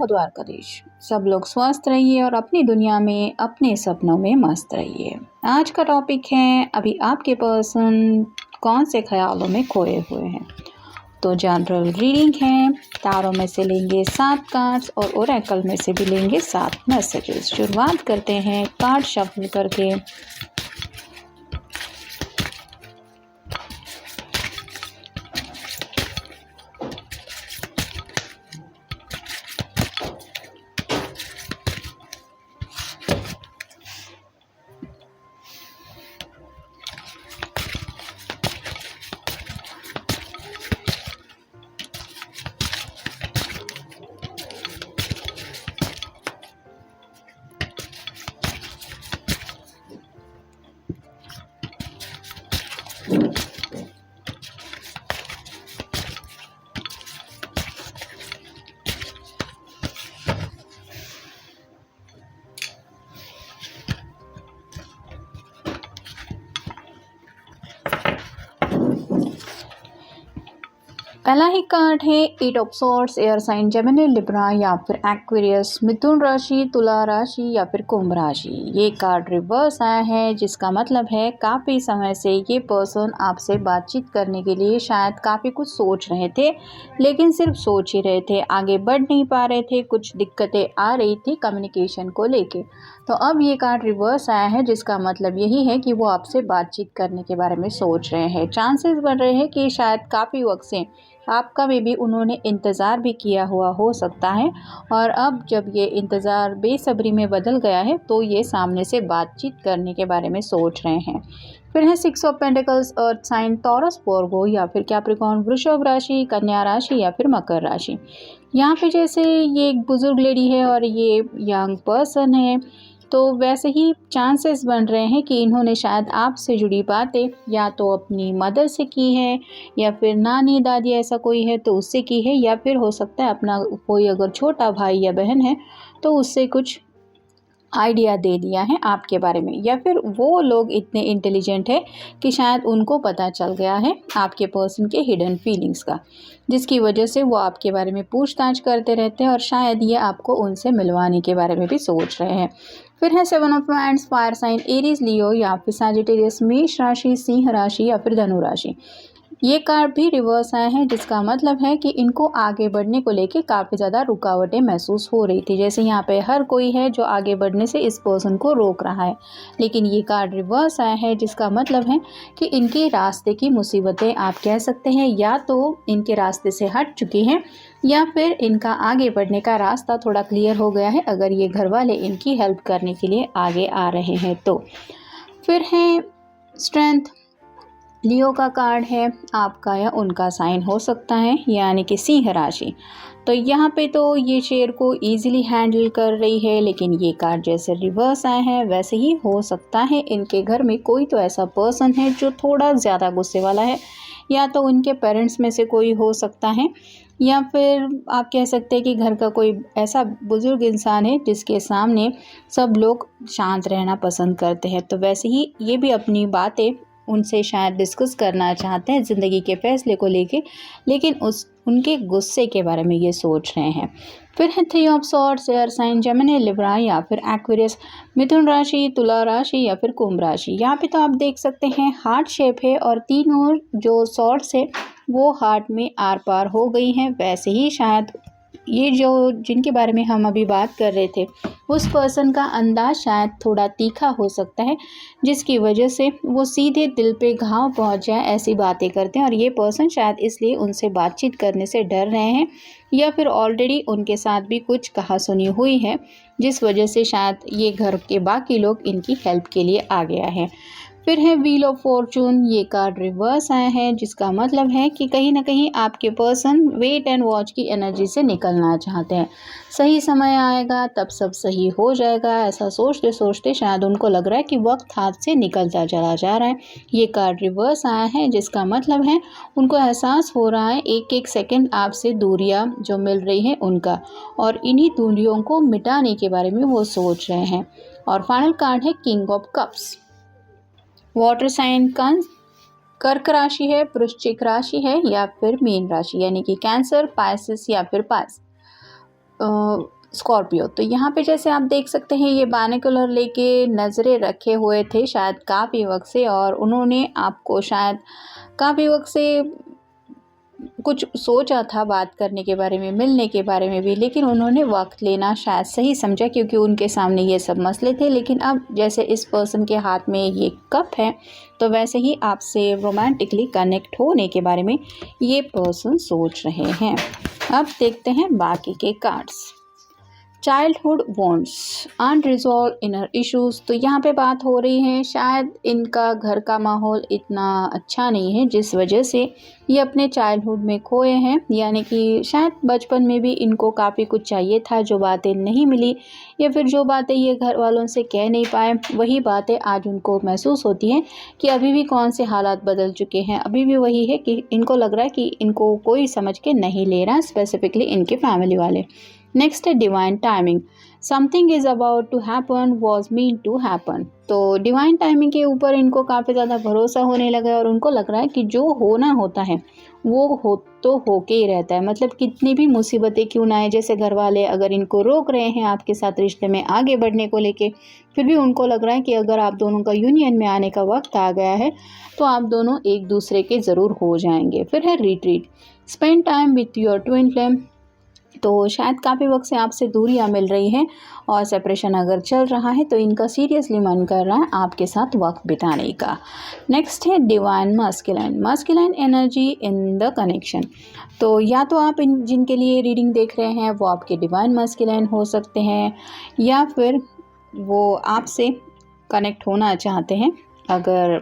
द्वारकाधीश। सब लोग स्वस्थ रहिए और अपनी दुनिया में अपने सपनों में मस्त रहिए। आज का टॉपिक है अभी आपके पर्सन कौन से ख्यालों में खोए हुए हैं। तो जनरल रीडिंग है, तारों में से लेंगे 7 कार्ड्स और ओरेकल में से भी लेंगे 7 मैसेजेस। शुरुआत करते हैं कार्ड शफल करके। पहला ही कार्ड है 8 of swords, air sign Gemini, Libra या फिर एक्वेरियस, मिथुन राशि, तुला राशि या फिर कुंभ राशि। ये कार्ड रिवर्स आया है, जिसका मतलब है काफ़ी समय से ये पर्सन आपसे बातचीत करने के लिए शायद काफ़ी कुछ सोच रहे थे, लेकिन सिर्फ सोच ही रहे थे, आगे बढ़ नहीं पा रहे थे, कुछ दिक्कतें आ रही थी कम्युनिकेशन को लेके। तो अब ये कार्ड रिवर्स आया है, जिसका मतलब यही है कि वो आपसे बातचीत करने के बारे में सोच रहे हैं। चांसेस बन रहे हैं कि शायद काफ़ी वक्त से आपका में भी उन्होंने इंतज़ार भी किया हुआ हो सकता है, और अब जब ये इंतज़ार बेसब्री में बदल गया है तो ये सामने से बातचीत करने के बारे में सोच रहे हैं। फिर है 6 of pentacles, earth sign Taurus, Virgo या फिर कैप्रिकॉर्न, वृषभ राशि, कन्या राशि या फिर मकर राशि। यहाँ पे जैसे ये एक बुजुर्ग लेडी है और ये यंग पर्सन है, तो वैसे ही चांसेस बन रहे हैं कि इन्होंने शायद आपसे जुड़ी बातें या तो अपनी मदर से की है, या फिर नानी दादी ऐसा कोई है तो उससे की है, या फिर हो सकता है अपना कोई अगर छोटा भाई या बहन है तो उससे कुछ आइडिया दे दिया है आपके बारे में, या फिर वो लोग इतने इंटेलिजेंट है कि शायद उनको पता चल गया है आपके पर्सन के हिडन फीलिंग्स का, जिसकी वजह से वो आपके बारे में पूछताछ करते रहते हैं और शायद ये आपको उनसे मिलवाने के बारे में भी सोच रहे हैं। फिर है 7 of wands, fire sign, Aries, Leo या फिर सैजिटेरियस, मेष राशि, सिंह राशि या फिर धनु राशि। ये कार्ड भी रिवर्स आया है, जिसका मतलब है कि इनको आगे बढ़ने को लेके काफ़ी ज़्यादा रुकावटें महसूस हो रही थी। जैसे यहाँ पे हर कोई है जो आगे बढ़ने से इस पर्सन को रोक रहा है, लेकिन ये कार्ड रिवर्स आया है, जिसका मतलब है कि इनके रास्ते की मुसीबतें आप कह सकते हैं या तो इनके रास्ते से हट चुकी हैं, या फिर इनका आगे बढ़ने का रास्ता थोड़ा क्लियर हो गया है अगर ये घर वाले इनकी हेल्प करने के लिए आगे आ रहे हैं तो। फिर है स्ट्रेंथ, लियो का कार्ड है, आपका या उनका साइन हो सकता है, यानी कि सिंह राशि। तो यहाँ पे तो ये शेर को इजीली हैंडल कर रही है, लेकिन ये कार्ड जैसे रिवर्स आए हैं वैसे ही हो सकता है इनके घर में कोई तो ऐसा पर्सन है जो थोड़ा ज़्यादा गुस्से वाला है, या तो उनके पेरेंट्स में से कोई हो सकता है, या फिर आप कह सकते हैं कि घर का कोई ऐसा बुजुर्ग इंसान है जिसके सामने सब लोग शांत रहना पसंद करते हैं। तो वैसे ही ये भी अपनी बातें उनसे शायद डिस्कस करना चाहते हैं ज़िंदगी के फैसले को लेके, लेकिन उनके गुस्से के बारे में ये सोच रहे हैं। फिर है 3 of swords, air sign Gemini, Libra या फिर एक्वेरियस, मिथुन राशि, तुला राशि या फिर कुंभ राशि। यहाँ पे तो आप देख सकते हैं हार्ट शेप है और तीनों जो सॉर्ड्स है वो हार्ट में आर पार हो गई हैं। वैसे ही शायद ये जो जिनके बारे में हम अभी बात कर रहे थे उस पर्सन का अंदाज शायद थोड़ा तीखा हो सकता है, जिसकी वजह से वो सीधे दिल पे घाव पहुंच जाए ऐसी बातें करते हैं, और ये पर्सन शायद इसलिए उनसे बातचीत करने से डर रहे हैं, या फिर ऑलरेडी उनके साथ भी कुछ कहा सुनी हुई है, जिस वजह से शायद ये घर के बाकी लोग इनकी हेल्प के लिए आ गया है। फिर है व्हील ऑफ फॉर्चून, ये कार्ड रिवर्स आया है, जिसका मतलब है कि कहीं ना कहीं आपके पर्सन वेट एंड वॉच की एनर्जी से निकलना चाहते हैं। सही समय आएगा तब सब सही हो जाएगा, ऐसा सोचते सोचते शायद उनको लग रहा है कि वक्त हाथ से निकलता चला जा रहा है। ये कार्ड रिवर्स आया है, जिसका मतलब है उनको एहसास हो रहा है एक एक सेकंड आपसे दूरियां जो मिल रही हैं उनका, और इन्हीं दूरियों को मिटाने के बारे में वो सोच रहे हैं। और फाइनल कार्ड है king of cups, water sign Kark राशि है, वृश्चिक राशि है या फिर मीन राशि, यानी कि कैंसर, पाइसेस या फिर पाइस। स्कॉर्पियो। तो यहाँ पे जैसे आप देख सकते हैं ये बाइनोकुलर लेके नज़रें रखे हुए थे शायद काफ़ी वक्त से, और उन्होंने आपको शायद काफ़ी वक्त से कुछ सोचा था बात करने के बारे में, मिलने के बारे में भी, लेकिन उन्होंने वक्त लेना शायद सही समझा क्योंकि उनके सामने ये सब मसले थे। लेकिन अब जैसे इस पर्सन के हाथ में ये कप है तो वैसे ही आपसे रोमांटिकली कनेक्ट होने के बारे में ये पर्सन सोच रहे हैं। अब देखते हैं बाकी के cards. Childhood wants, unresolved inner issues. तो यहाँ पे बात हो रही है शायद इनका घर का माहौल इतना अच्छा नहीं है जिस वजह से ये अपने चाइल्डहुड में खोए हैं, यानी कि शायद बचपन में भी इनको काफ़ी कुछ चाहिए था जो बातें नहीं मिली, या फिर जो बातें ये घर वालों से कह नहीं पाए वही बातें आज उनको महसूस होती हैं कि अभी भी कौन से हालात बदल चुके हैं। अभी भी वही है कि इनको लग रहा है कि इनको कोई समझ के नहीं ले रहा, स्पेसिफिकली इनके फैमिली वाले। नेक्स्ट है divine timing, something is about to happen was mean to happen. तो डिवाइन टाइमिंग के ऊपर इनको काफ़ी ज़्यादा भरोसा होने लगा है और उनको लग रहा है कि जो होना होता है वो होके ही रहता है। मतलब कितनी भी मुसीबतें क्यों ना आए, जैसे घर वाले अगर इनको रोक रहे हैं आपके साथ रिश्ते में आगे बढ़ने को लेके, फिर भी उनको लग रहा है कि अगर आप दोनों का यूनियन में आने का वक्त आ गया है तो आप दोनों एक दूसरे के ज़रूर हो जाएंगे। फिर है retreat, spend time with your twin flame. तो शायद काफ़ी वक्त से आपसे दूरियां मिल रही हैं और सेपरेशन अगर चल रहा है तो इनका सीरियसली मन कर रहा है आपके साथ वक्त बिताने का। नेक्स्ट है divine masculine, masculine energy in the connection. तो या तो आप जिनके लिए रीडिंग देख रहे हैं वो आपके डिवाइन मस्कुलिन हो सकते हैं, या फिर वो आपसे कनेक्ट होना चाहते हैं। अगर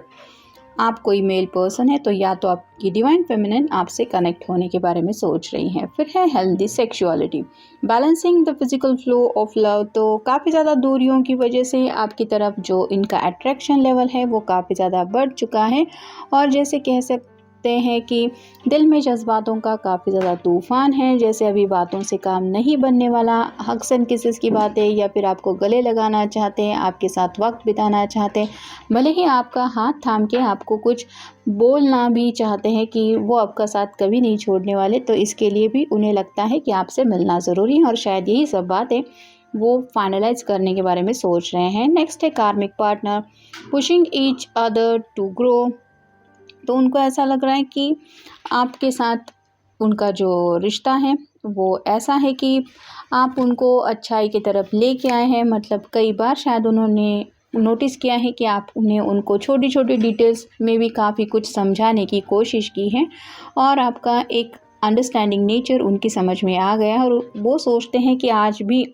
आप कोई मेल पर्सन है तो या तो आपकी डिवाइन फेमिनिन आपसे कनेक्ट होने के बारे में सोच रही हैं। फिर है healthy sexuality, balancing the physical flow of love. तो काफ़ी ज़्यादा दूरियों की वजह से आपकी तरफ जो इनका अट्रैक्शन लेवल है वो काफ़ी ज़्यादा बढ़ चुका है, और जैसे कह सकते हैं कि दिल में जज्बातों का काफ़ी ज़्यादा तूफ़ान है। जैसे अभी बातों से काम नहीं बनने वाला, हग्स एंड किसेस की बातें, या फिर आपको गले लगाना चाहते हैं, आपके साथ वक्त बिताना चाहते हैं, भले ही आपका हाथ थाम के आपको कुछ बोलना भी चाहते हैं कि वो आपका साथ कभी नहीं छोड़ने वाले, तो इसके लिए भी उन्हें लगता है कि आपसे मिलना ज़रूरी है, और शायद यही सब बातें वो फाइनलाइज करने के बारे में सोच रहे हैं। नेक्स्ट है karmic partner, pushing each other to grow. तो उनको ऐसा लग रहा है कि आपके साथ उनका जो रिश्ता है वो ऐसा है कि आप उनको अच्छाई की तरफ लेके आए हैं। मतलब कई बार शायद उन्होंने नोटिस किया है कि आपने उनको छोटी छोटी डिटेल्स में भी काफ़ी कुछ समझाने की कोशिश की है, और आपका एक अंडरस्टैंडिंग नेचर उनकी समझ में आ गया है, और वो सोचते हैं कि आज भी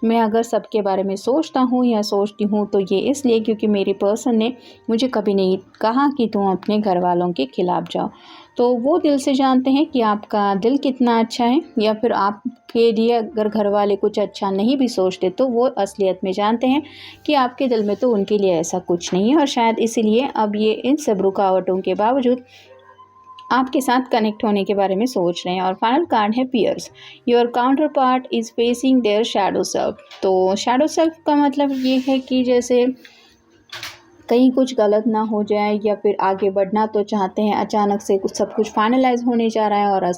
मैं अगर सबके बारे में सोचता हूँ या सोचती हूँ तो ये इसलिए क्योंकि मेरी पर्सन ने मुझे कभी नहीं कहा कि तुम अपने घर वालों के खिलाफ जाओ। तो वो दिल से जानते हैं कि आपका दिल कितना अच्छा है, या फिर आपके लिए अगर घर वाले कुछ अच्छा नहीं भी सोचते तो वो असलियत में जानते हैं कि आपके दिल में तो उनके लिए ऐसा कुछ नहीं है, और शायद इसीलिए अब ये इन सब रुकावटों के बावजूद आपके साथ कनेक्ट होने के बारे में सोच रहे हैं। और फाइनल कार्ड है peers, your counterpart is facing their shadow self. तो शैडो सेल्फ का मतलब ये है कि जैसे कहीं कुछ गलत ना हो जाए, या फिर आगे बढ़ना तो चाहते हैं, अचानक से सब कुछ फाइनलाइज होने जा रहा है और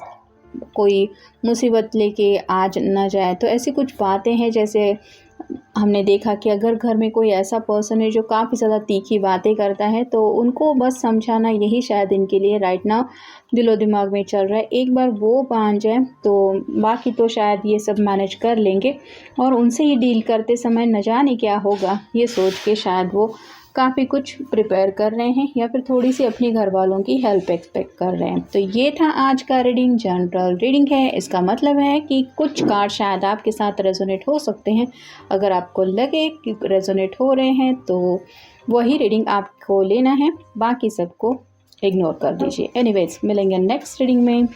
कोई मुसीबत लेके आज ना जाए। तो ऐसी कुछ बातें हैं, जैसे हमने देखा कि अगर घर में कोई ऐसा पर्सन है जो काफ़ी ज़्यादा तीखी बातें करता है तो उनको बस समझाना यही शायद इनके लिए राइट नाउ दिलो दिमाग में चल रहा है। एक बार वो मान जाए तो बाकी तो शायद ये सब मैनेज कर लेंगे, और उनसे ये डील करते समय न जाने क्या होगा ये सोच के शायद वो काफ़ी कुछ प्रिपेयर कर रहे हैं, या फिर थोड़ी सी अपने घर वालों की हेल्प एक्सपेक्ट कर रहे हैं। तो ये था आज का रीडिंग, जनरल रीडिंग है। इसका मतलब है कि कुछ कार्ड शायद आपके साथ रेजोनेट हो सकते हैं। अगर आपको लगे कि रेजोनेट हो रहे हैं तो वही रीडिंग आपको लेना है, बाकी सबको इग्नोर कर दीजिए। एनीवेज, मिलेंगे नेक्स्ट रीडिंग में।